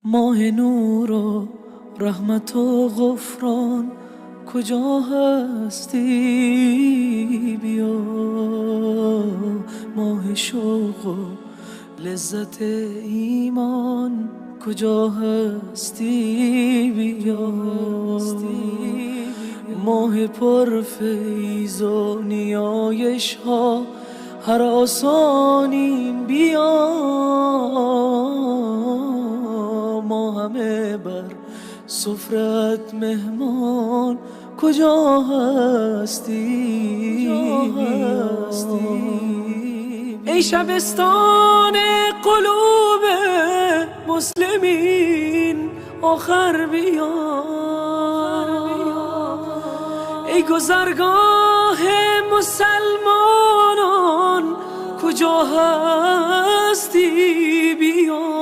ماه نور و رحمت و غفران کجا هستی؟ بیا ماه شوق و لذت ایمان کجا هستی؟ بیا ماه پر فیض و نیایش ها هر آسانیم بیا ما همه بر سفرت مهمان کجا هستی؟ ای شبستان قلوب مسلمین آخر بیا ای گذرگاه مسلمانان کجا هستی؟ بیا